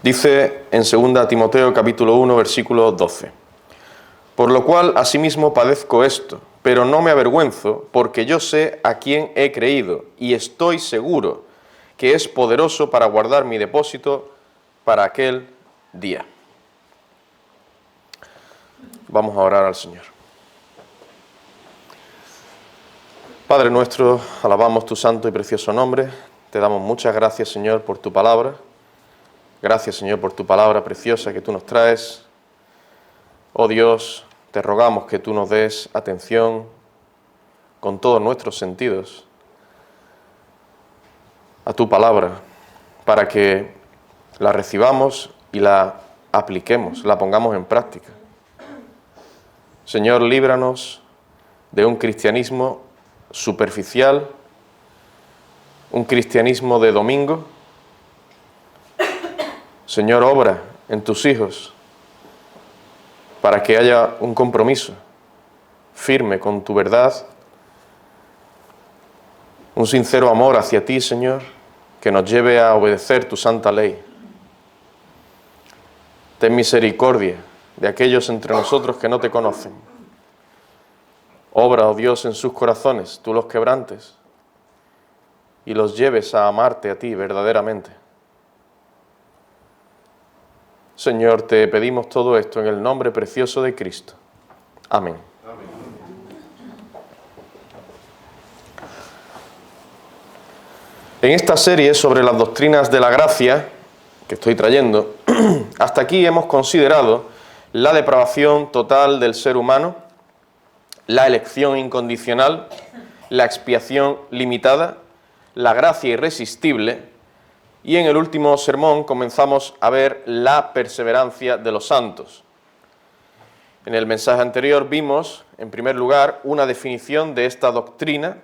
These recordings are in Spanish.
Dice en 2 Timoteo capítulo 1, versículo 12. Por lo cual asimismo padezco esto, pero no me avergüenzo, porque yo sé a quién he creído, y estoy seguro que es poderoso para guardar mi depósito para aquel día. Vamos a orar al Señor. Padre nuestro, alabamos tu santo y precioso nombre. Te damos muchas gracias, Señor, por tu palabra. Gracias, Señor, por tu palabra preciosa que tú nos traes. Oh Dios, te rogamos que tú nos des atención con todos nuestros sentidos a tu palabra, para que la recibamos y la apliquemos, la pongamos en práctica. Señor, líbranos de un cristianismo superficial, un cristianismo de domingo. Señor, obra en tus hijos para que haya un compromiso firme con tu verdad, un sincero amor hacia ti, Señor, que nos lleve a obedecer tu santa ley. Ten misericordia de aquellos entre nosotros que no te conocen. Obra, oh Dios, en sus corazones, tú los quebrantes y los lleves a amarte a ti verdaderamente. Señor, te pedimos todo esto en el nombre precioso de Cristo. Amén. Amén. En esta serie sobre las doctrinas de la gracia que estoy trayendo, hasta aquí hemos considerado la depravación total del ser humano, la elección incondicional, la expiación limitada, la gracia irresistible. Y en el último sermón comenzamos a ver la perseverancia de los santos. En el mensaje anterior vimos, en primer lugar, una definición de esta doctrina.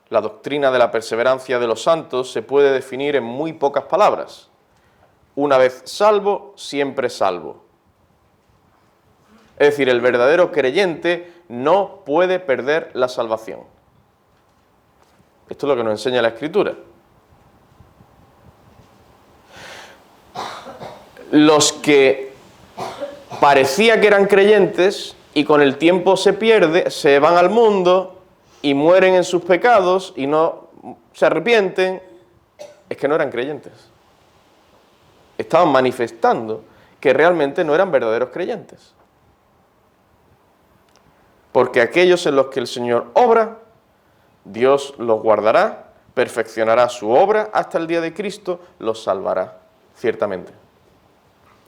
La doctrina de la perseverancia de los santos se puede definir en muy pocas palabras. Una vez salvo, siempre salvo. Es decir, el verdadero creyente no puede perder la salvación. Esto es lo que nos enseña la Escritura. Los que parecía que eran creyentes y con el tiempo se van al mundo y mueren en sus pecados y no se arrepienten, es que no eran creyentes. Estaban manifestando que realmente no eran verdaderos creyentes. Porque aquellos en los que el Señor obra, Dios los guardará, perfeccionará su obra hasta el día de Cristo, los salvará, ciertamente.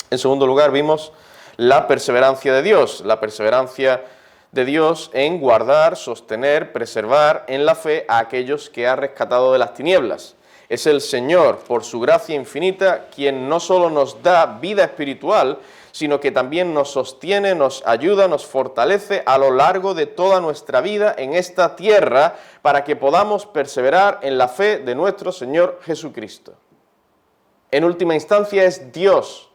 En segundo lugar, vimos la perseverancia de Dios. La perseverancia de Dios en guardar, sostener, preservar en la fe a aquellos que ha rescatado de las tinieblas. Es el Señor, por su gracia infinita, quien no solo nos da vida espiritual, sino que también nos sostiene, nos ayuda, nos fortalece a lo largo de toda nuestra vida en esta tierra para que podamos perseverar en la fe de nuestro Señor Jesucristo. En última instancia es Dios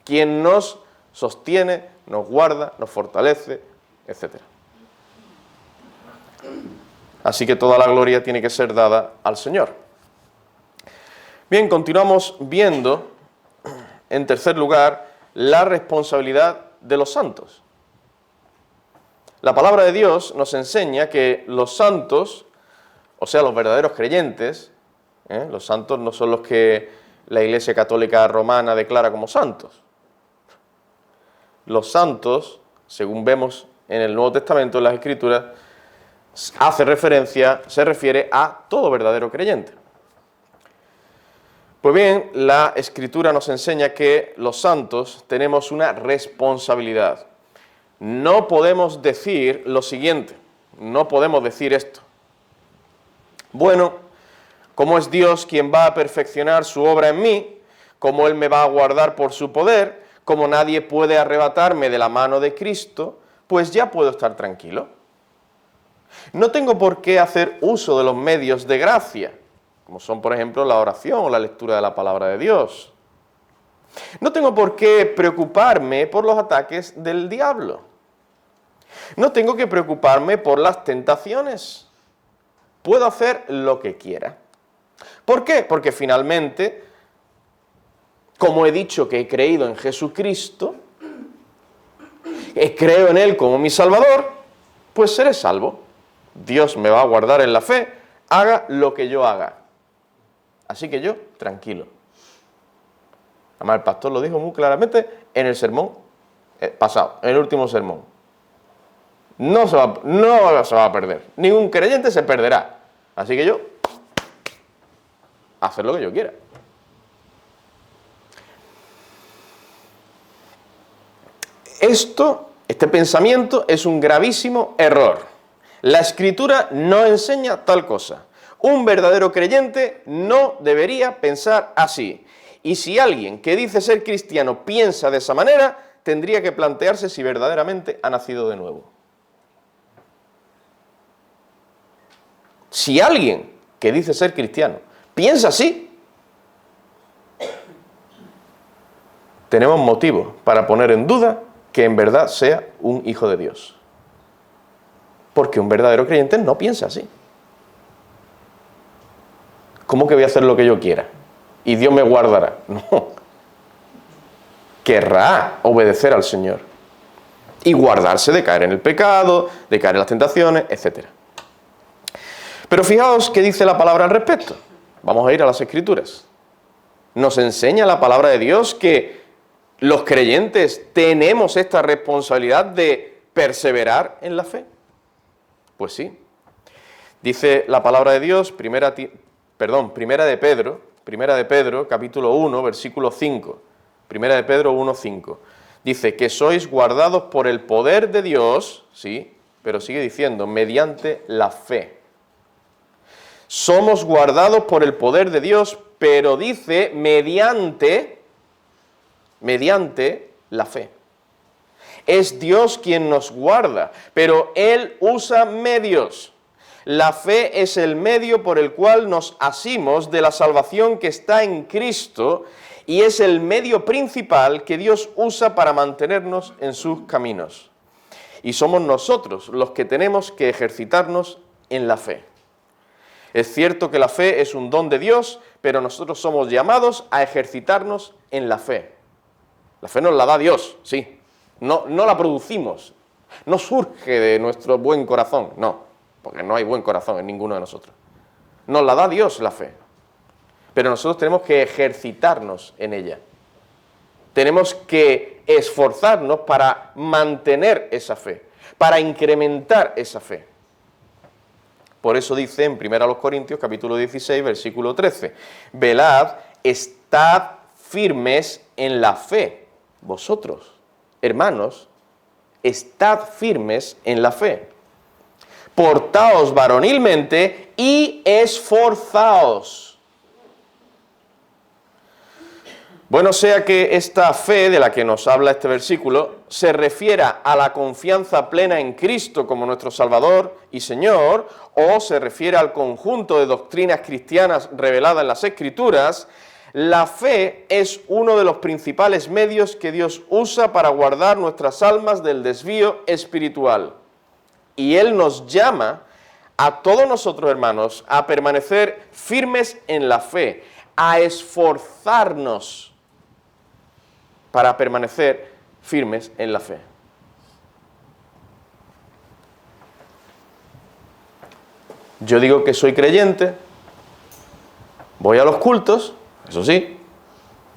quien nos sostiene, nos guarda, nos fortalece, etc. Así que toda la gloria tiene que ser dada al Señor. Bien, continuamos viendo, en tercer lugar, la responsabilidad de los santos. La palabra de Dios nos enseña que los santos, o sea, los verdaderos creyentes, los santos no son los que la Iglesia Católica Romana declara como santos. Los santos, según vemos en el Nuevo Testamento, en las Escrituras, se refiere a todo verdadero creyente. Pues bien, la Escritura nos enseña que los santos tenemos una responsabilidad. No podemos decir lo siguiente, no podemos decir esto. Bueno, como es Dios quien va a perfeccionar su obra en mí, como Él me va a guardar por su poder, como nadie puede arrebatarme de la mano de Cristo, pues ya puedo estar tranquilo. No tengo por qué hacer uso de los medios de gracia, como son, por ejemplo, la oración o la lectura de la palabra de Dios. No tengo por qué preocuparme por los ataques del diablo. No tengo que preocuparme por las tentaciones. Puedo hacer lo que quiera. ¿Por qué? Porque finalmente como he dicho que he creído en Jesucristo, creo en Él como mi Salvador, pues seré salvo. Dios me va a guardar en la fe, haga lo que yo haga. Así que yo, tranquilo. Además, el pastor lo dijo muy claramente en el sermón pasado, en el último sermón. No se va a perder. Ningún creyente se perderá. Así que yo, hacer lo que yo quiera. Este pensamiento es un gravísimo error. La Escritura no enseña tal cosa. Un verdadero creyente no debería pensar así. Y si alguien que dice ser cristiano piensa de esa manera, tendría que plantearse si verdaderamente ha nacido de nuevo. Si alguien que dice ser cristiano piensa así, tenemos motivo para poner en duda que en verdad sea un hijo de Dios. Porque un verdadero creyente no piensa así. ¿Cómo que voy a hacer lo que yo quiera? Y Dios me guardará. No. Querrá obedecer al Señor. Y guardarse de caer en el pecado, de caer en las tentaciones, etc. Pero fijaos qué dice la palabra al respecto. Vamos a ir a las Escrituras. Nos enseña la palabra de Dios que los creyentes tenemos esta responsabilidad de perseverar en la fe. Pues sí. Dice la palabra de Dios, primera de Pedro, capítulo 1, versículo 5. Primera de Pedro 1, 5. Dice que sois guardados por el poder de Dios, sí, pero sigue diciendo, mediante la fe. Somos guardados por el poder de Dios, pero dice mediante la fe. Es Dios quien nos guarda, pero Él usa medios. La fe es el medio por el cual nos asimos de la salvación que está en Cristo y es el medio principal que Dios usa para mantenernos en sus caminos. Y somos nosotros los que tenemos que ejercitarnos en la fe. Es cierto que la fe es un don de Dios, pero nosotros somos llamados a ejercitarnos en la fe. La fe nos la da Dios, sí. No la producimos. No surge de nuestro buen corazón, no. Porque no hay buen corazón en ninguno de nosotros. Nos la da Dios la fe. Pero nosotros tenemos que ejercitarnos en ella. Tenemos que esforzarnos para mantener esa fe, para incrementar esa fe. Por eso dice en 1 Corintios, capítulo 16, versículo 13, velad, estad firmes en la fe. Vosotros, hermanos, estad firmes en la fe. Portaos varonilmente y esforzaos. Bueno sea que esta fe de la que nos habla este versículo se refiera a la confianza plena en Cristo como nuestro Salvador y Señor, o se refiere al conjunto de doctrinas cristianas reveladas en las Escrituras. La fe es uno de los principales medios que Dios usa para guardar nuestras almas del desvío espiritual. Y Él nos llama a todos nosotros, hermanos, a permanecer firmes en la fe, a esforzarnos para permanecer firmes en la fe. Yo digo que soy creyente, voy a los cultos, eso sí,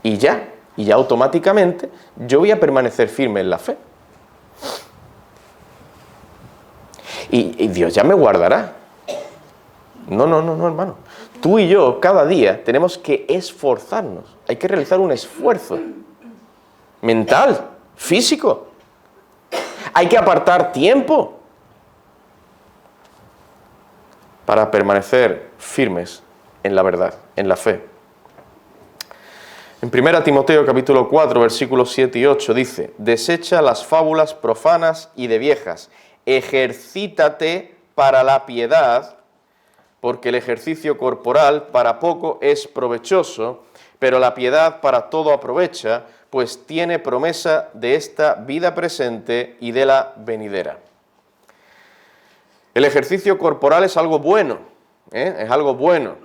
y ya automáticamente yo voy a permanecer firme en la fe. Y Dios ya me guardará. No, hermano. Tú y yo cada día tenemos que esforzarnos. Hay que realizar un esfuerzo mental, físico. Hay que apartar tiempo para permanecer firmes en la verdad, en la fe. En 1 Timoteo capítulo 4, versículos 7 y 8 dice: desecha las fábulas profanas y de viejas, ejercítate para la piedad, porque el ejercicio corporal para poco es provechoso, pero la piedad para todo aprovecha, pues tiene promesa de esta vida presente y de la venidera. El ejercicio corporal es algo bueno, es algo bueno.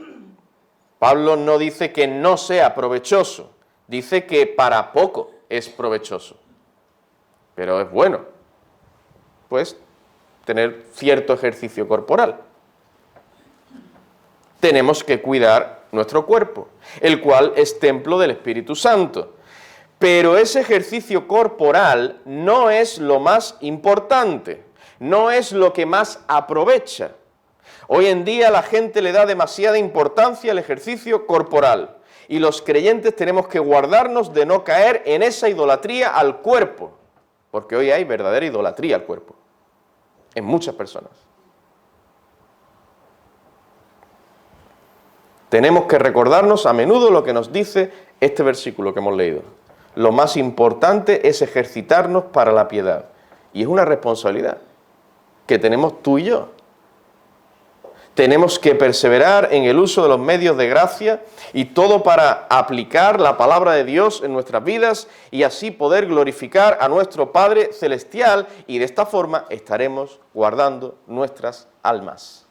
Pablo no dice que no sea provechoso, dice que para poco es provechoso, pero es bueno, pues, tener cierto ejercicio corporal. Tenemos que cuidar nuestro cuerpo, el cual es templo del Espíritu Santo. Pero ese ejercicio corporal no es lo más importante, no es lo que más aprovecha. Hoy en día la gente le da demasiada importancia al ejercicio corporal y los creyentes tenemos que guardarnos de no caer en esa idolatría al cuerpo, porque hoy hay verdadera idolatría al cuerpo, en muchas personas. Tenemos que recordarnos a menudo lo que nos dice este versículo que hemos leído. Lo más importante es ejercitarnos para la piedad. Y es una responsabilidad que tenemos tú y yo. Tenemos que perseverar en el uso de los medios de gracia y todo para aplicar la palabra de Dios en nuestras vidas y así poder glorificar a nuestro Padre Celestial y de esta forma estaremos guardando nuestras almas.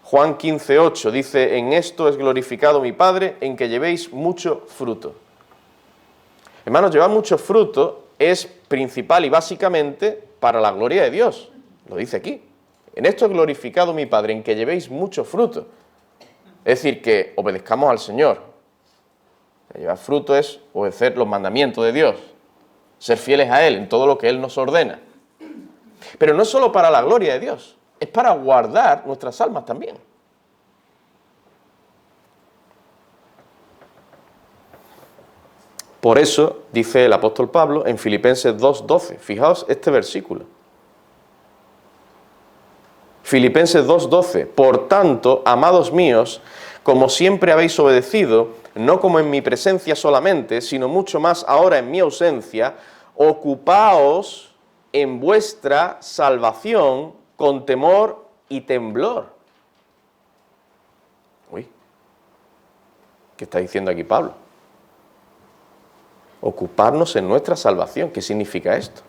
Juan 15:8 dice, en esto es glorificado mi Padre, en que llevéis mucho fruto. Hermanos, llevar mucho fruto es principal y básicamente para la gloria de Dios. Lo dice aquí. En esto es glorificado mi Padre, en que llevéis mucho fruto. Es decir, que obedezcamos al Señor. Llevar fruto es obedecer los mandamientos de Dios, ser fieles a Él en todo lo que Él nos ordena. Pero no es solo para la gloria de Dios, es para guardar nuestras almas también. Por eso, dice el apóstol Pablo en Filipenses 2:12, fijaos este versículo. Filipenses 2:12, por tanto, amados míos, como siempre habéis obedecido, no como en mi presencia solamente, sino mucho más ahora en mi ausencia, ocupaos en vuestra salvación con temor y temblor. Uy, ¿qué está diciendo aquí Pablo? Ocuparnos en nuestra salvación. ¿Qué significa esto?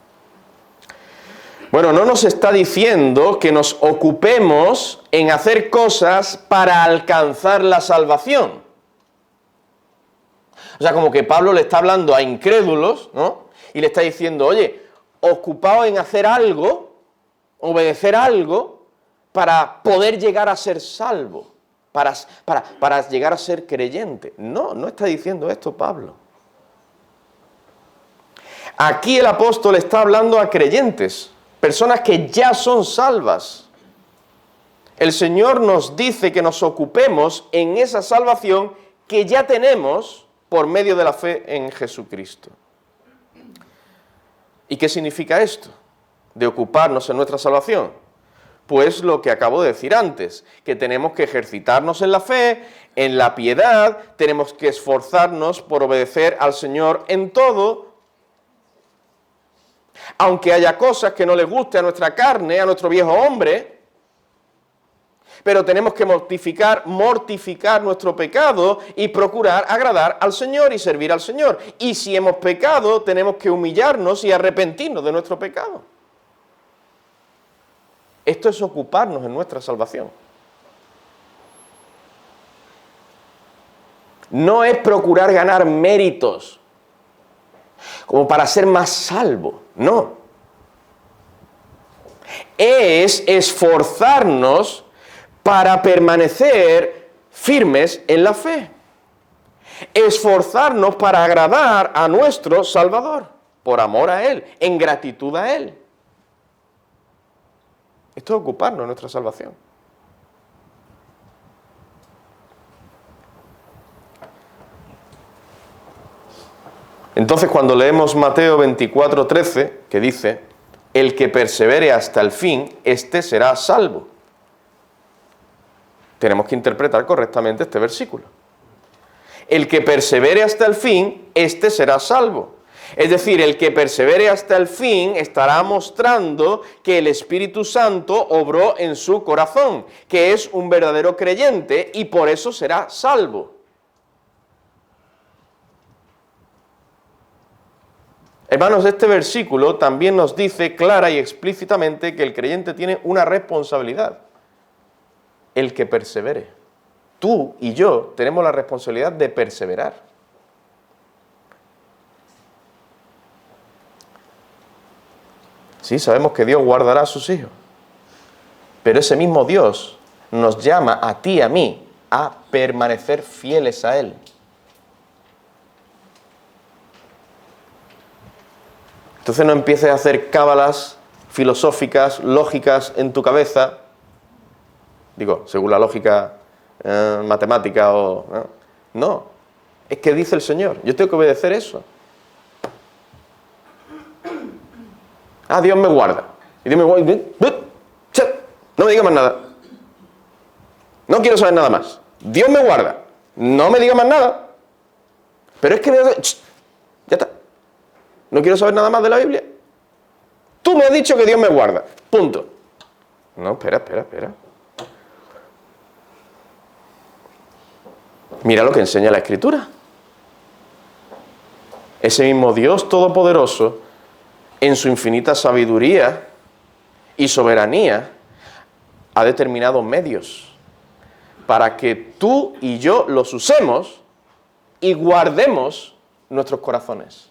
Bueno, no nos está diciendo que nos ocupemos en hacer cosas para alcanzar la salvación. O sea, como que Pablo le está hablando a incrédulos, ¿no? Y le está diciendo, oye, ocupaos en hacer algo, obedecer algo, para poder llegar a ser salvo, para llegar a ser creyente. No, no está diciendo esto Pablo. Aquí el apóstol está hablando a creyentes, personas que ya son salvas. El Señor nos dice que nos ocupemos en esa salvación que ya tenemos por medio de la fe en Jesucristo. ¿Y qué significa esto de ocuparnos en nuestra salvación? Pues lo que acabo de decir antes, que tenemos que ejercitarnos en la fe, en la piedad, tenemos que esforzarnos por obedecer al Señor en todo, aunque haya cosas que no les guste a nuestra carne, a nuestro viejo hombre, pero tenemos que mortificar nuestro pecado y procurar agradar al Señor y servir al Señor. Y si hemos pecado, tenemos que humillarnos y arrepentirnos de nuestro pecado. Esto es ocuparnos en nuestra salvación. No es procurar ganar méritos como para ser más salvo, no. Es esforzarnos para permanecer firmes en la fe. Esforzarnos para agradar a nuestro Salvador, por amor a Él, en gratitud a Él. Esto es ocuparnos de nuestra salvación. Entonces, cuando leemos Mateo 24:13, que dice, el que persevere hasta el fin, éste será salvo. Tenemos que interpretar correctamente este versículo. El que persevere hasta el fin, éste será salvo. Es decir, el que persevere hasta el fin estará mostrando que el Espíritu Santo obró en su corazón, que es un verdadero creyente y por eso será salvo. Hermanos, este versículo también nos dice clara y explícitamente que el creyente tiene una responsabilidad, el que persevere. tú y yo tenemos la responsabilidad de perseverar. Sí, sabemos que Dios guardará a sus hijos, pero ese mismo Dios nos llama a ti y a mí a permanecer fieles a Él. Entonces no empieces a hacer cábalas filosóficas, lógicas en tu cabeza, digo, según la lógica matemática o... No, es que dice el Señor, yo tengo que obedecer eso. Ah, Dios me guarda. Y Dios me guarda. No me diga más nada. No quiero saber nada más. Dios me guarda. No me diga más nada. Pero es que... Ya está. No quiero saber nada más de la Biblia. Tú me has dicho que Dios me guarda. Punto. No, espera. Mira lo que enseña la Escritura. Ese mismo Dios todopoderoso, en su infinita sabiduría y soberanía, ha determinado medios para que tú y yo los usemos y guardemos nuestros corazones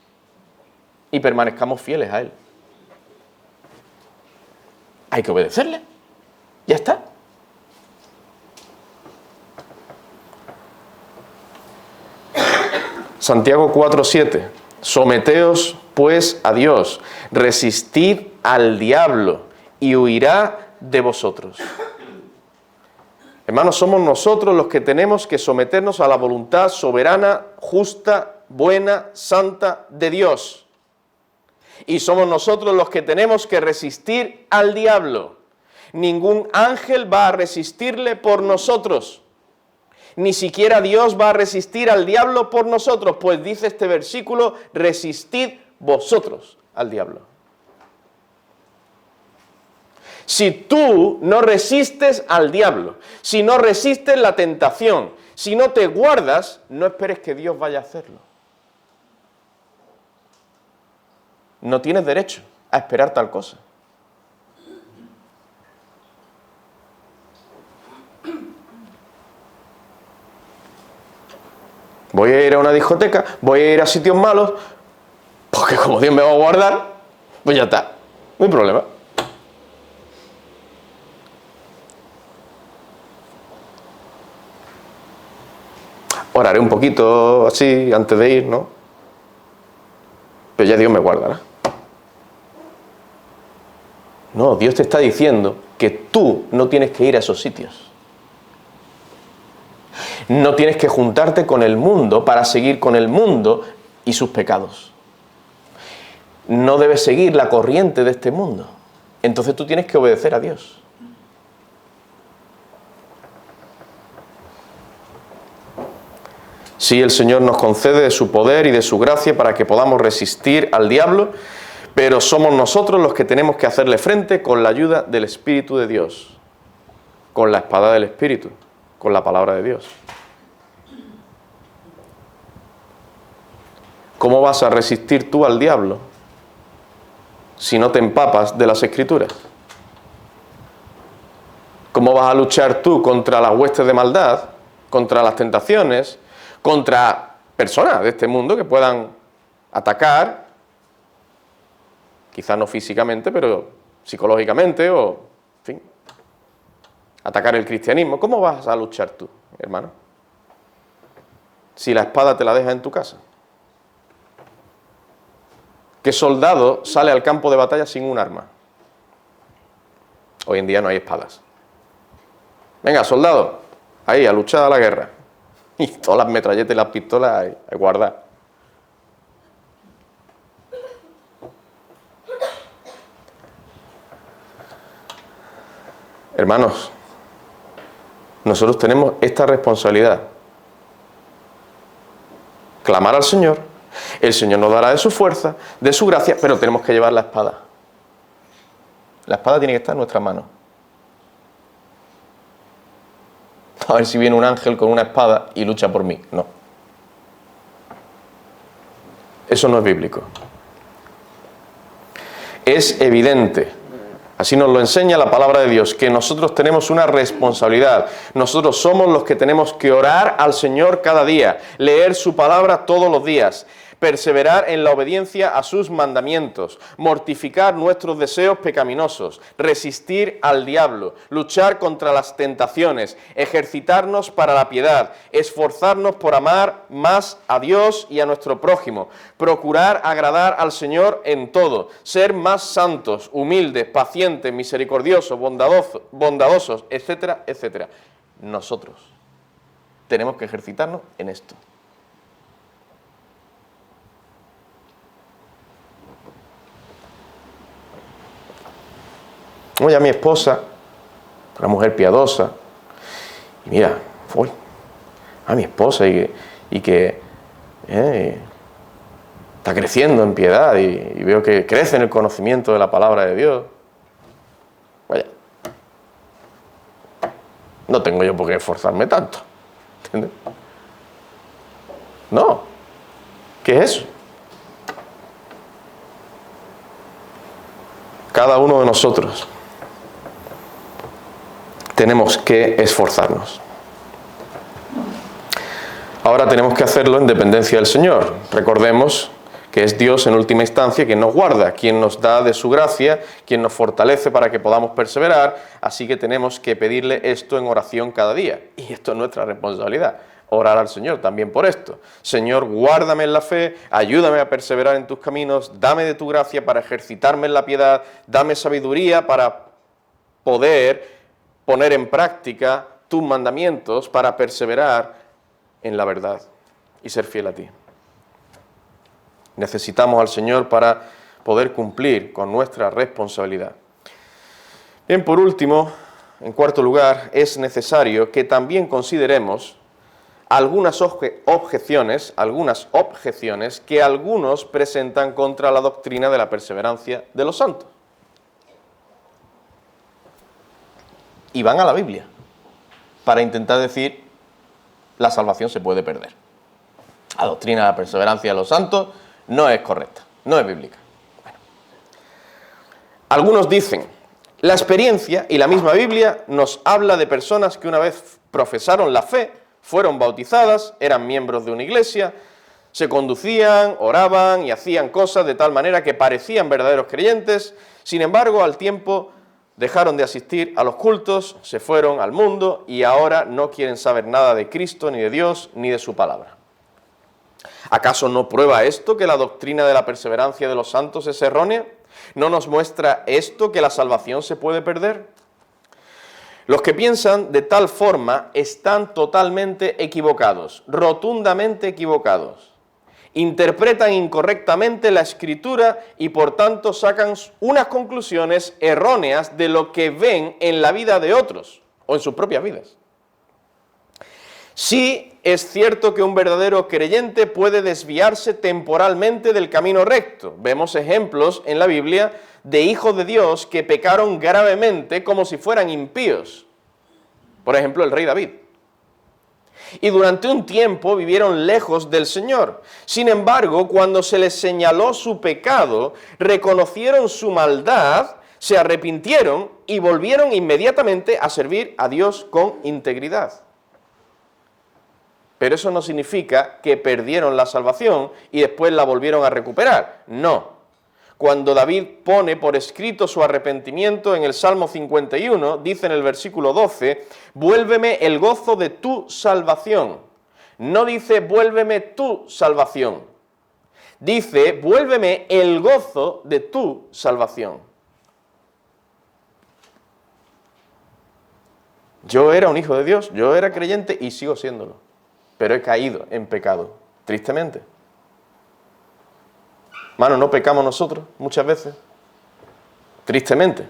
y permanezcamos fieles a Él. Hay que obedecerle. Ya está. Santiago 4:7. Someteos pues a Dios, resistid al diablo y huirá de vosotros. Hermanos, somos nosotros los que tenemos que someternos a la voluntad soberana, justa, buena, santa de Dios. Y somos nosotros los que tenemos que resistir al diablo. Ningún ángel va a resistirle por nosotros. Ni siquiera Dios va a resistir al diablo por nosotros, pues dice este versículo, resistid vosotros al diablo. Si tú no resistes al diablo, si no resistes la tentación, si no te guardas, no esperes que Dios vaya a hacerlo. No tienes derecho a esperar tal cosa. Voy a ir a una discoteca, voy a ir a sitios malos, porque como Dios me va a guardar, pues ya está, no hay problema. Oraré un poquito así antes de ir, ¿no? Pero ya Dios me guardará. No, Dios te está diciendo que tú no tienes que ir a esos sitios. No tienes que juntarte con el mundo para seguir con el mundo y sus pecados. No debes seguir la corriente de este mundo. Entonces tú tienes que obedecer a Dios. Sí, el Señor nos concede de su poder y de su gracia para que podamos resistir al diablo, pero somos nosotros los que tenemos que hacerle frente con la ayuda del Espíritu de Dios, con la espada del Espíritu, con la palabra de Dios. ¿Cómo vas a resistir tú al diablo si no te empapas de las Escrituras? ¿Cómo vas a luchar tú contra las huestes de maldad, contra las tentaciones, contra personas de este mundo que puedan atacar, quizás no físicamente, pero psicológicamente o, en fin, atacar el cristianismo? ¿Cómo vas a luchar tú, hermano? Si la espada te la dejas en tu casa. ¿Qué soldado sale al campo de batalla sin un arma? Hoy en día no hay espadas. Venga, soldado, ahí, a luchar a la guerra. Y todas las metralletas y las pistolas ahí, a guardar. Hermanos, nosotros tenemos esta responsabilidad. Clamar al Señor, el Señor nos dará de su fuerza, de su gracia, pero tenemos que llevar la espada. La espada tiene que estar en nuestra mano. A ver si viene un ángel con una espada y lucha por mí. No. Eso no es bíblico. Es evidente Así nos lo enseña la palabra de Dios, que nosotros tenemos una responsabilidad. Nosotros somos los que tenemos que orar al Señor cada día, leer su palabra todos los días, perseverar en la obediencia a sus mandamientos, mortificar nuestros deseos pecaminosos, resistir al diablo, luchar contra las tentaciones, ejercitarnos para la piedad, esforzarnos por amar más a Dios y a nuestro prójimo, procurar agradar al Señor en todo, ser más santos, humildes, pacientes, misericordiosos, bondadosos, etcétera, etcétera. Nosotros tenemos que ejercitarnos en esto. Oye, a mi esposa, una mujer piadosa, y mira, a mi esposa y que está creciendo en piedad y veo que crece en el conocimiento de la palabra de Dios. Vaya, no tengo yo por qué esforzarme tanto, ¿entiendes? No, ¿qué es eso? Cada uno de nosotros tenemos que esforzarnos. Ahora tenemos que hacerlo en dependencia del Señor. Recordemos que es Dios en última instancia quien nos guarda, quien nos da de su gracia, quien nos fortalece para que podamos perseverar, así que tenemos que pedirle esto en oración cada día. Y esto es nuestra responsabilidad, orar al Señor también por esto. Señor, guárdame en la fe, ayúdame a perseverar en tus caminos, dame de tu gracia para ejercitarme en la piedad, dame sabiduría para poder poner en práctica tus mandamientos, para perseverar en la verdad y ser fiel a ti. Necesitamos al Señor para poder cumplir con nuestra responsabilidad. Bien, por último, en cuarto lugar, es necesario que también consideremos algunas objeciones que algunos presentan contra la doctrina de la perseverancia de los santos. Y van a la Biblia para intentar decir la salvación se puede perder. La doctrina de la perseverancia de los santos no es correcta, no es bíblica. Bueno. Algunos dicen, la experiencia y la misma Biblia nos habla de personas que una vez profesaron la fe, fueron bautizadas, eran miembros de una iglesia, se conducían, oraban y hacían cosas de tal manera que parecían verdaderos creyentes, sin embargo, al tiempo dejaron de asistir a los cultos, se fueron al mundo y ahora no quieren saber nada de Cristo, ni de Dios, ni de su palabra. ¿Acaso no prueba esto que la doctrina de la perseverancia de los santos es errónea? ¿No nos muestra esto que la salvación se puede perder? Los que piensan de tal forma están totalmente equivocados, rotundamente equivocados. Interpretan incorrectamente la Escritura y por tanto sacan unas conclusiones erróneas de lo que ven en la vida de otros o en sus propias vidas. Sí, es cierto que un verdadero creyente puede desviarse temporalmente del camino recto. Vemos ejemplos en la Biblia de hijos de Dios que pecaron gravemente como si fueran impíos. Por ejemplo, el rey David. Y durante un tiempo vivieron lejos del Señor. Sin embargo, cuando se les señaló su pecado, reconocieron su maldad, se arrepintieron y volvieron inmediatamente a servir a Dios con integridad. Pero eso no significa que perdieron la salvación y después la volvieron a recuperar. No. Cuando David pone por escrito su arrepentimiento en el Salmo 51, dice en el versículo 12, vuélveme el gozo de tu salvación. No dice, vuélveme tu salvación. Dice, vuélveme el gozo de tu salvación. Yo era un hijo de Dios, yo era creyente y sigo siéndolo, pero he caído en pecado, tristemente. Hermano, ¿no pecamos nosotros muchas veces? Tristemente.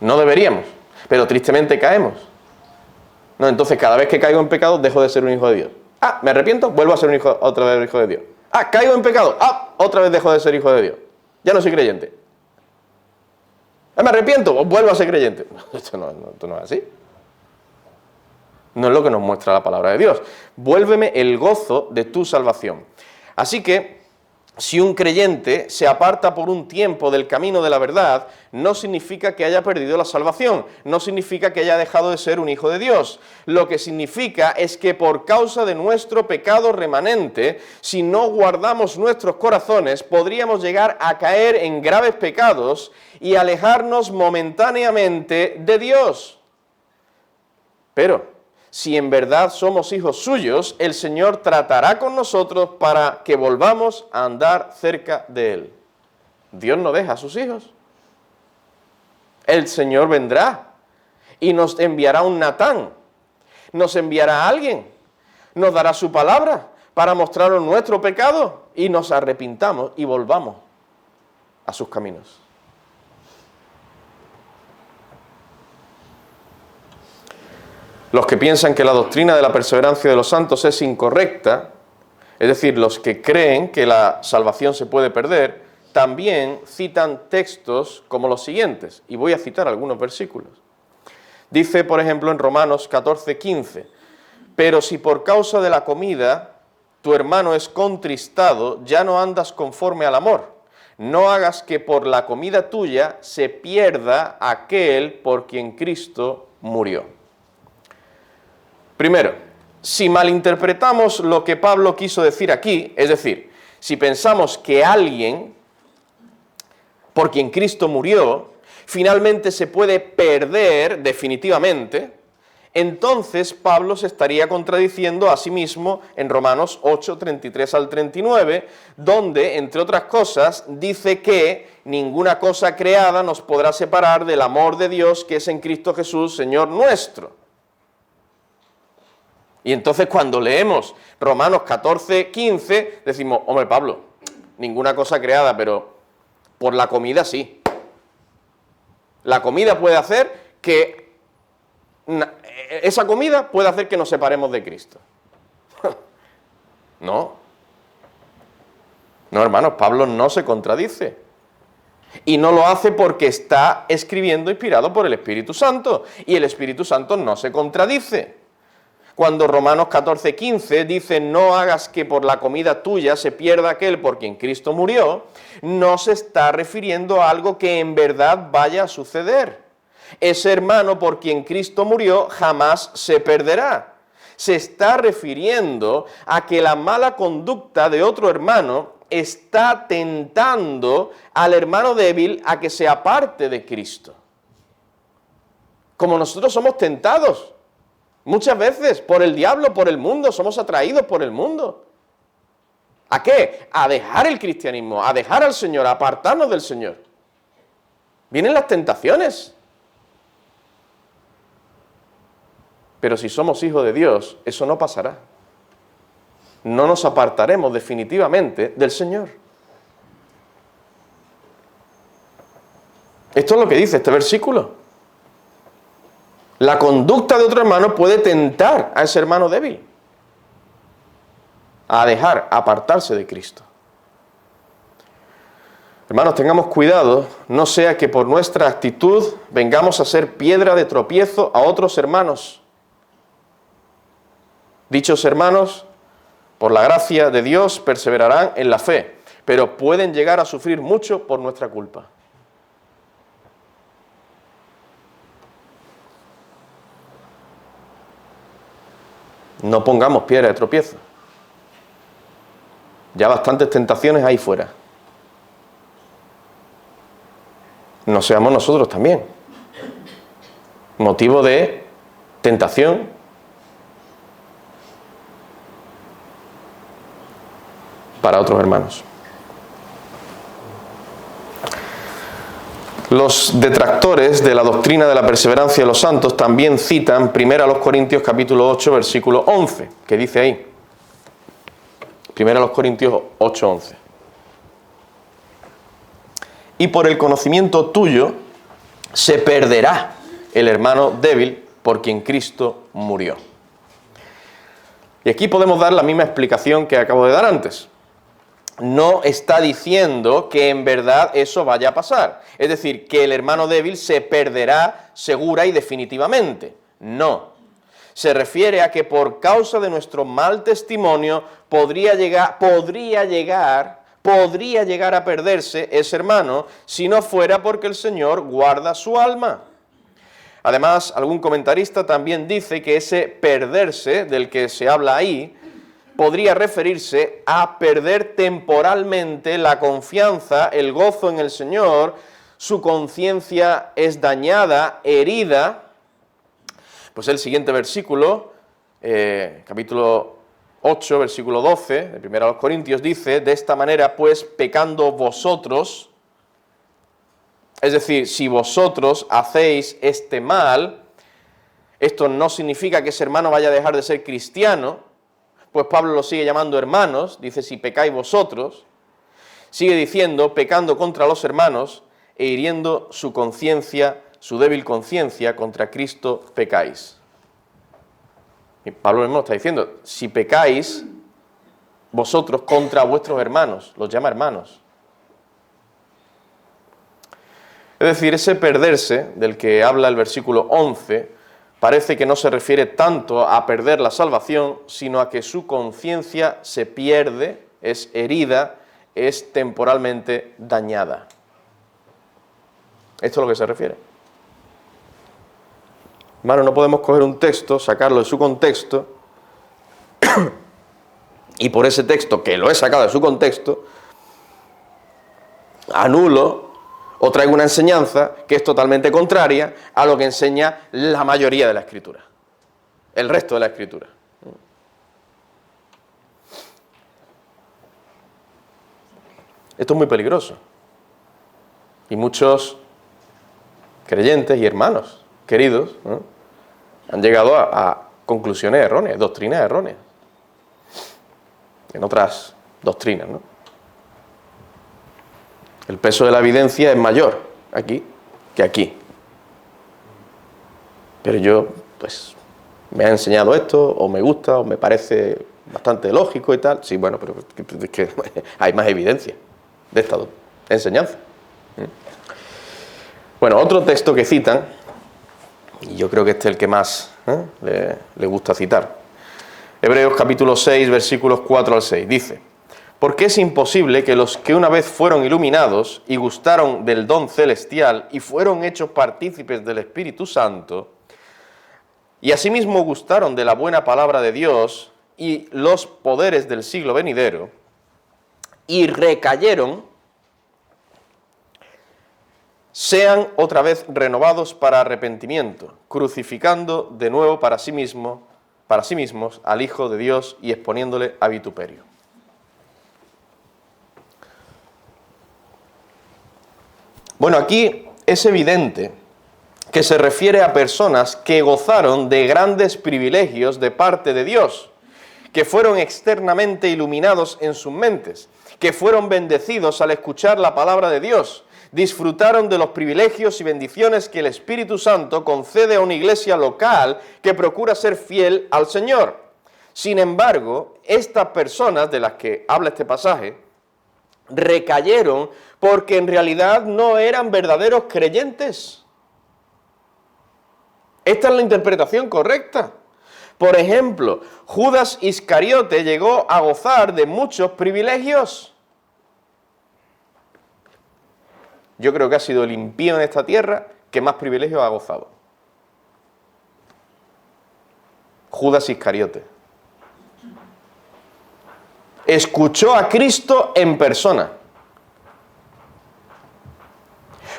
No deberíamos, pero tristemente caemos. No, entonces cada vez que caigo en pecado dejo de ser un hijo de Dios. Ah, me arrepiento, vuelvo a ser otra vez hijo de Dios. Ah, caigo en pecado, otra vez dejo de ser hijo de Dios. Ya no soy creyente. Ah, me arrepiento, vuelvo a ser creyente. Esto no es así. No es lo que nos muestra la palabra de Dios. Vuélveme el gozo de tu salvación. Así que si un creyente se aparta por un tiempo del camino de la verdad, no significa que haya perdido la salvación, no significa que haya dejado de ser un hijo de Dios. Lo que significa es que por causa de nuestro pecado remanente, si no guardamos nuestros corazones, podríamos llegar a caer en graves pecados y alejarnos momentáneamente de Dios. Pero si en verdad somos hijos suyos, el Señor tratará con nosotros para que volvamos a andar cerca de Él. Dios no deja a sus hijos. El Señor vendrá y nos enviará un Natán, nos enviará a alguien, nos dará su palabra para mostrarnos nuestro pecado y nos arrepintamos y volvamos a sus caminos. Los que piensan que la doctrina de la perseverancia de los santos es incorrecta, es decir, los que creen que la salvación se puede perder, también citan textos como los siguientes, y voy a citar algunos versículos. Dice, por ejemplo, en Romanos 14:15, pero si por causa de la comida tu hermano es contristado, ya no andas conforme al amor. No hagas que por la comida tuya se pierda aquel por quien Cristo murió. Primero, si malinterpretamos lo que Pablo quiso decir aquí, es decir, si pensamos que alguien por quien Cristo murió, finalmente se puede perder definitivamente, entonces Pablo se estaría contradiciendo a sí mismo en Romanos 8, 33 al 39, donde, entre otras cosas, dice que ninguna cosa creada nos podrá separar del amor de Dios que es en Cristo Jesús, Señor nuestro. Y entonces cuando leemos Romanos 14, 15, decimos, hombre Pablo, ninguna cosa creada, pero por la comida sí. La comida puede hacer que, esa comida puede hacer que nos separemos de Cristo. No. No, hermanos, Pablo no se contradice. Y no lo hace porque está escribiendo inspirado por el Espíritu Santo. Y el Espíritu Santo no se contradice. Cuando Romanos 14, 15 dice, no hagas que por la comida tuya se pierda aquel por quien Cristo murió, no se está refiriendo a algo que en verdad vaya a suceder. Ese hermano por quien Cristo murió jamás se perderá. Se está refiriendo a que la mala conducta de otro hermano está tentando al hermano débil a que se aparte de Cristo. Como nosotros somos tentados. Muchas veces por el diablo, por el mundo, somos atraídos por el mundo. ¿A qué? A dejar el cristianismo, a dejar al Señor, a apartarnos del Señor. Vienen las tentaciones. Pero si somos hijos de Dios, eso no pasará. No nos apartaremos definitivamente del Señor. Esto es lo que dice este versículo. La conducta de otro hermano puede tentar a ese hermano débil a dejar, a apartarse de Cristo. Hermanos, tengamos cuidado, no sea que por nuestra actitud vengamos a ser piedra de tropiezo a otros hermanos. Dichos hermanos, por la gracia de Dios, perseverarán en la fe, pero pueden llegar a sufrir mucho por nuestra culpa. No pongamos piedra de tropiezo. Ya bastantes tentaciones ahí fuera. No seamos nosotros también motivo de tentación. Para otros hermanos. Los detractores de la doctrina de la perseverancia de los santos también citan 1 Corintios capítulo 8, versículo 11, que dice ahí. 1 Corintios 8, 11. Y por el conocimiento tuyo se perderá el hermano débil por quien Cristo murió. Y aquí podemos dar la misma explicación que acabo de dar antes. No está diciendo que en verdad eso vaya a pasar. Es decir, que el hermano débil se perderá segura y definitivamente. No. Se refiere a que por causa de nuestro mal testimonio podría llegar podría llegar a perderse ese hermano si no fuera porque el Señor guarda su alma. Además, algún comentarista también dice que ese perderse del que se habla ahí podría referirse a perder temporalmente la confianza, el gozo en el Señor, su conciencia es dañada, herida. Pues el siguiente versículo, capítulo 8, versículo 12, de 1 Corintios, dice: de esta manera, pues, pecando vosotros, es decir, si vosotros hacéis este mal, esto no significa que ese hermano vaya a dejar de ser cristiano, pues Pablo lo sigue llamando hermanos, dice: si pecáis vosotros, sigue diciendo, pecando contra los hermanos e hiriendo su conciencia, su débil conciencia, contra Cristo pecáis. Y Pablo mismo está diciendo, si pecáis vosotros contra vuestros hermanos, los llama hermanos. Es decir, ese perderse del que habla el versículo 11, parece que no se refiere tanto a perder la salvación, sino a que su conciencia se pierde, es herida, es temporalmente dañada. Esto es a lo que se refiere. Hermano, no podemos coger un texto, sacarlo de su contexto, y por ese texto, que lo he sacado de su contexto, anulo o traigo una enseñanza que es totalmente contraria a lo que enseña la mayoría de la Escritura, el resto de la Escritura. Esto es muy peligroso. Y muchos creyentes y hermanos queridos, ¿no?, han llegado a conclusiones erróneas, doctrinas erróneas, en otras doctrinas, ¿no? El peso de la evidencia es mayor aquí que aquí. Pero yo, pues, me ha enseñado esto, o me gusta, o me parece bastante lógico y tal. Sí, bueno, pero es que hay más evidencia de esta enseñanza. Bueno, otro texto que citan, y yo creo que este es el que más le gusta citar. Hebreos capítulo 6, versículos 4 al 6, dice: porque es imposible que los que una vez fueron iluminados y gustaron del don celestial y fueron hechos partícipes del Espíritu Santo, y asimismo gustaron de la buena palabra de Dios y los poderes del siglo venidero, y recayeron, sean otra vez renovados para arrepentimiento, crucificando de nuevo para sí mismos al Hijo de Dios y exponiéndole a vituperio. Bueno, aquí es evidente que se refiere a personas que gozaron de grandes privilegios de parte de Dios, que fueron externamente iluminados en sus mentes, que fueron bendecidos al escuchar la palabra de Dios, disfrutaron de los privilegios y bendiciones que el Espíritu Santo concede a una iglesia local que procura ser fiel al Señor. Sin embargo, estas personas de las que habla este pasaje recayeron porque en realidad no eran verdaderos creyentes. Esta es la interpretación correcta. Por ejemplo, Judas Iscariote llegó a gozar de muchos privilegios. Yo creo que ha sido el impío en esta tierra que más privilegios ha gozado. Judas Iscariote. Escuchó a Cristo en persona.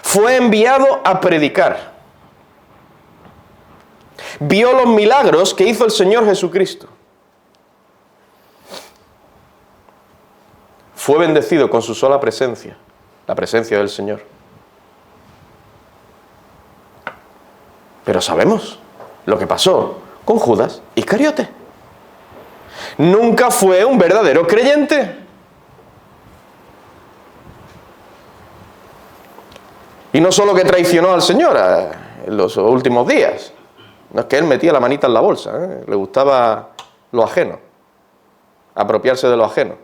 Fue enviado a predicar. Vio los milagros que hizo el Señor Jesucristo. Fue bendecido con su sola presencia, la presencia del Señor. Pero sabemos lo que pasó con Judas Iscariote. Nunca fue un verdadero creyente. Y no solo que traicionó al Señor en los últimos días. No es que él metía la manita en la bolsa, le gustaba lo ajeno, apropiarse de lo ajeno.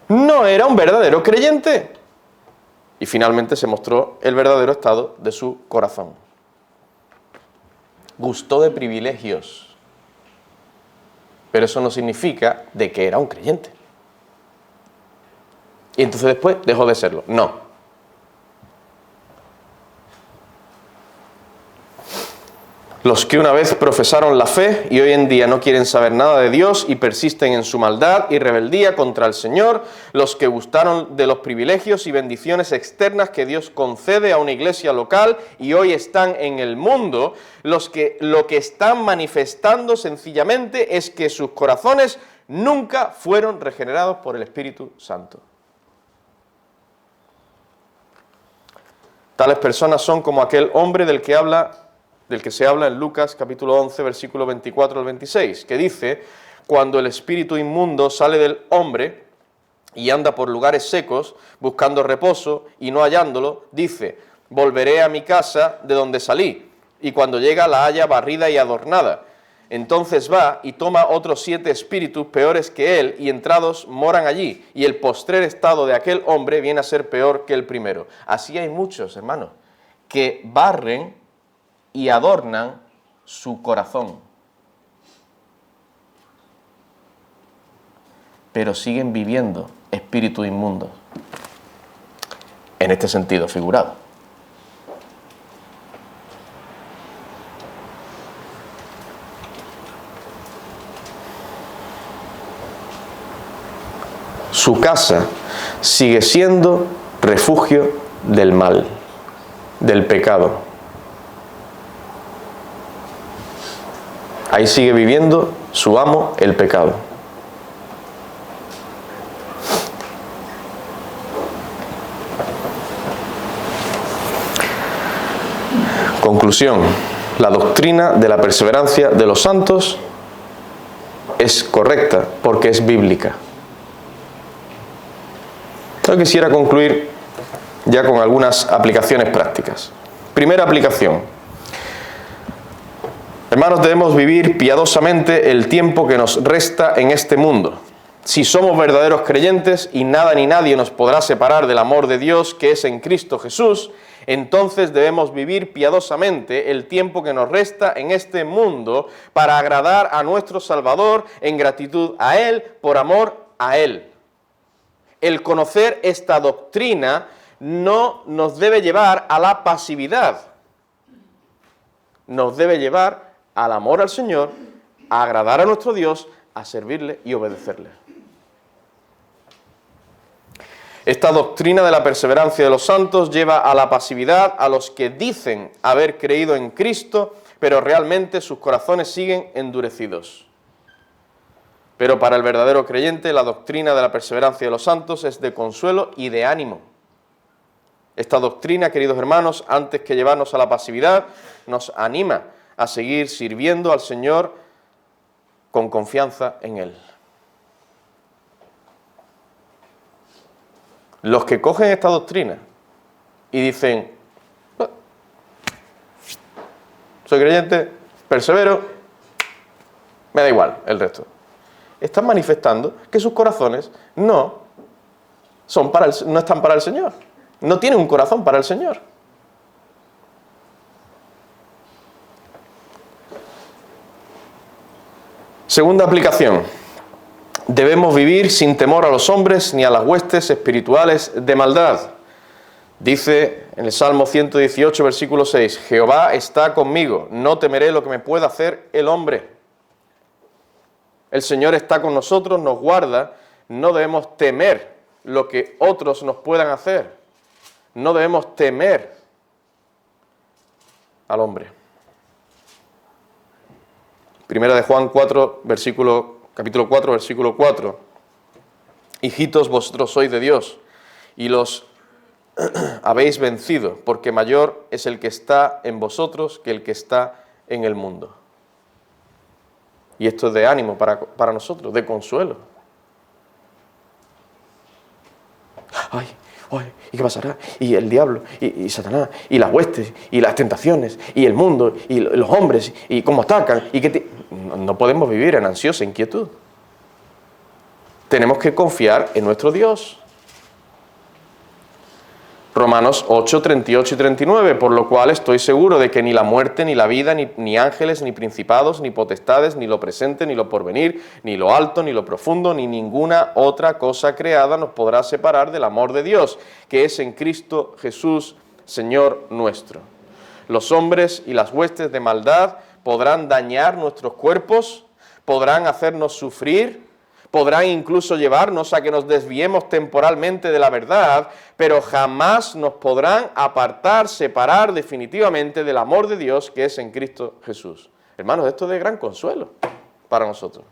No era un verdadero creyente. Y finalmente se mostró el verdadero estado de su corazón. Gustó de privilegios. pero eso no significa de que era un creyente. Y entonces después dejó de serlo. No. Los que una vez profesaron la fe y hoy en día no quieren saber nada de Dios y persisten en su maldad y rebeldía contra el Señor, los que gustaron de los privilegios y bendiciones externas que Dios concede a una iglesia local y hoy están en el mundo, lo que están manifestando sencillamente es que sus corazones nunca fueron regenerados por el Espíritu Santo. Tales personas son como aquel hombre del que se habla en Lucas capítulo 11, versículo 24 al 26, que dice: cuando el espíritu inmundo sale del hombre y anda por lugares secos, buscando reposo y no hallándolo, dice: volveré a mi casa de donde salí, y cuando llega la halla barrida y adornada. Entonces va y toma otros 7 espíritus peores que él, y entrados moran allí, y el postrer estado de aquel hombre viene a ser peor que el primero. Así hay muchos, hermanos, que barren y adornan su corazón, pero siguen viviendo espíritus inmundos, en este sentido figurado. Su casa sigue siendo refugio del mal, del pecado. Ahí sigue viviendo su amo, el pecado. Conclusión: la doctrina de la perseverancia de los santos es correcta porque es bíblica. Yo quisiera concluir ya con algunas aplicaciones prácticas. Primera aplicación. Hermanos, debemos vivir piadosamente el tiempo que nos resta en este mundo. Si somos verdaderos creyentes y nada ni nadie nos podrá separar del amor de Dios que es en Cristo Jesús, entonces debemos vivir piadosamente el tiempo que nos resta en este mundo para agradar a nuestro Salvador en gratitud a Él, por amor a Él. El conocer esta doctrina no nos debe llevar a la pasividad, nos debe llevar al amor al Señor, a agradar a nuestro Dios, a servirle y obedecerle. Esta doctrina de la perseverancia de los santos lleva a la pasividad a los que dicen haber creído en Cristo, pero realmente sus corazones siguen endurecidos. Pero para el verdadero creyente, la doctrina de la perseverancia de los santos es de consuelo y de ánimo. Esta doctrina, queridos hermanos, antes que llevarnos a la pasividad, nos anima a seguir sirviendo al Señor con confianza en Él. Los que cogen esta doctrina y dicen: soy creyente, persevero, me da igual el resto, están manifestando que sus corazones no están para el Señor, no tienen un corazón para el Señor. Segunda aplicación: debemos vivir sin temor a los hombres ni a las huestes espirituales de maldad. Dice en el Salmo 118, versículo 6, Jehová está conmigo, no temeré lo que me pueda hacer el hombre. El Señor está con nosotros, nos guarda, no debemos temer lo que otros nos puedan hacer. No debemos temer al hombre. Primera de Juan 4, capítulo 4, versículo 4. Hijitos, vosotros sois de Dios y los habéis vencido, porque mayor es el que está en vosotros que el que está en el mundo. Y esto es de ánimo para nosotros, de consuelo. Ay, ¿y qué pasará? Y el diablo, y Satanás, y las huestes, y las tentaciones, y el mundo, y los hombres, y cómo atacan, No podemos vivir en ansiosa inquietud. Tenemos que confiar en nuestro Dios. Romanos 8, 38 y 39, por lo cual estoy seguro de que ni la muerte, ni la vida, ni ángeles, ni principados, ni potestades, ni lo presente, ni lo porvenir, ni lo alto, ni lo profundo, ni ninguna otra cosa creada nos podrá separar del amor de Dios, que es en Cristo Jesús, Señor nuestro. Los hombres y las huestes de maldad podrán dañar nuestros cuerpos, podrán hacernos sufrir, podrán incluso llevarnos a que nos desviemos temporalmente de la verdad, pero jamás nos podrán apartar, separar definitivamente del amor de Dios que es en Cristo Jesús. Hermanos, esto es de gran consuelo para nosotros.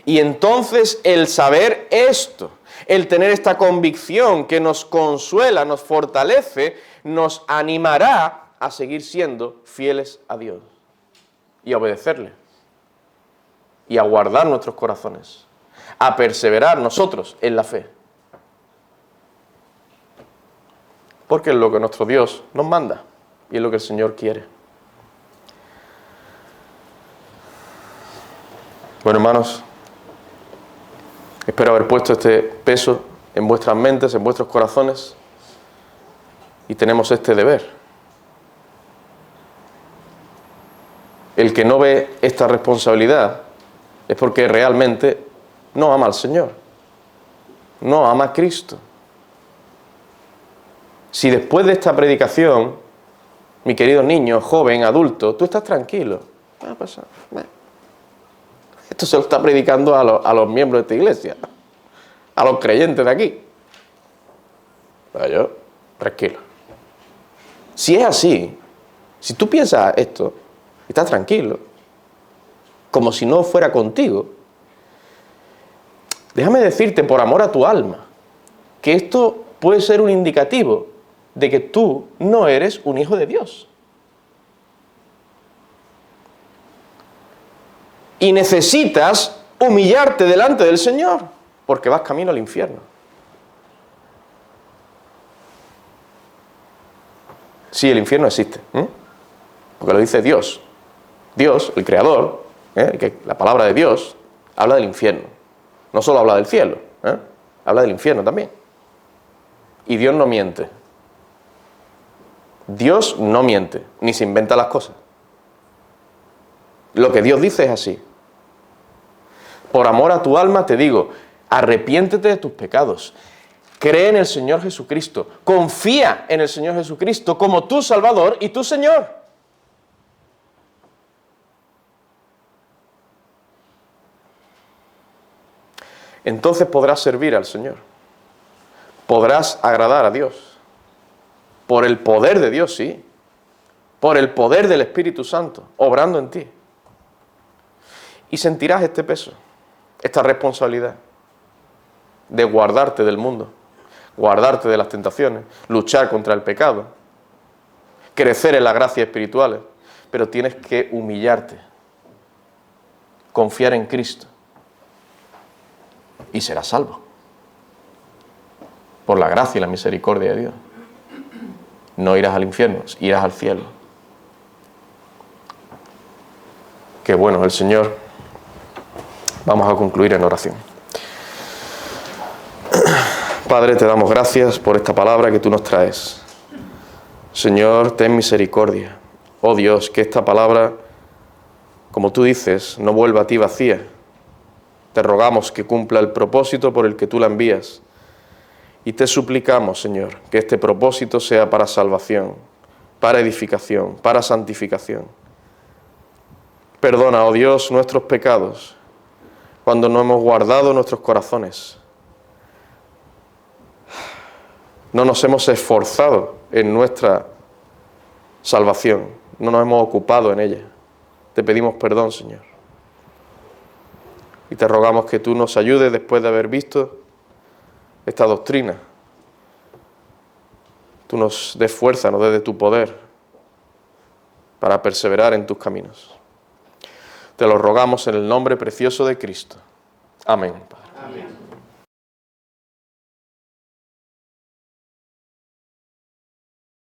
Y entonces el saber esto, el tener esta convicción que nos consuela, nos fortalece, nos animará a seguir siendo fieles a Dios y a obedecerle. Y a guardar nuestros corazones, a perseverar nosotros en la fe. Porque es lo que nuestro Dios nos manda y es lo que el Señor quiere. Bueno, hermanos, espero haber puesto este peso en vuestras mentes, en vuestros corazones, y tenemos este deber. El que no ve esta responsabilidad es porque realmente no ama al Señor, no ama a Cristo. Si después de esta predicación, mi querido niño, joven, adulto, tú estás tranquilo, esto se lo está predicando a los miembros de esta iglesia, a los creyentes de aquí. Pero yo, tranquilo. Si es así, si tú piensas esto, estás tranquilo, como si no fuera contigo, déjame decirte, por amor a tu alma, que esto puede ser un indicativo de que tú no eres un hijo de Dios. Y necesitas humillarte delante del Señor, porque vas camino al infierno. Sí, el infierno existe, porque lo dice Dios. Dios, el Creador, que la palabra de Dios habla del infierno. No solo habla del cielo, habla del infierno también. Y Dios no miente. Dios no miente, ni se inventa las cosas. Lo que Dios dice es así. Por amor a tu alma te digo, arrepiéntete de tus pecados. Cree en el Señor Jesucristo. Confía en el Señor Jesucristo como tu Salvador y tu Señor. Entonces podrás servir al Señor. Podrás agradar a Dios. Por el poder de Dios, sí. Por el poder del Espíritu Santo, obrando en ti. Y sentirás este peso, esta responsabilidad de guardarte del mundo, guardarte de las tentaciones, luchar contra el pecado, crecer en las gracias espirituales, pero tienes que humillarte, confiar en Cristo y serás salvo por la gracia y la misericordia de Dios. No irás al infierno, irás al cielo. Qué bueno el Señor. Vamos a concluir en oración. Padre, te damos gracias por esta palabra que tú nos traes. Señor, ten misericordia. Oh Dios, que esta palabra, como tú dices, no vuelva a ti vacía. Te rogamos que cumpla el propósito por el que tú la envías. Y te suplicamos, Señor, que este propósito sea para salvación, para edificación, para santificación. Perdona, oh Dios, nuestros pecados, cuando no hemos guardado nuestros corazones. No nos hemos esforzado en nuestra salvación, no nos hemos ocupado en ella. Te pedimos perdón, Señor. Y te rogamos que tú nos ayudes después de haber visto esta doctrina. Tú nos des fuerza, nos des de tu poder para perseverar en tus caminos. Te lo rogamos en el nombre precioso de Cristo. Amén.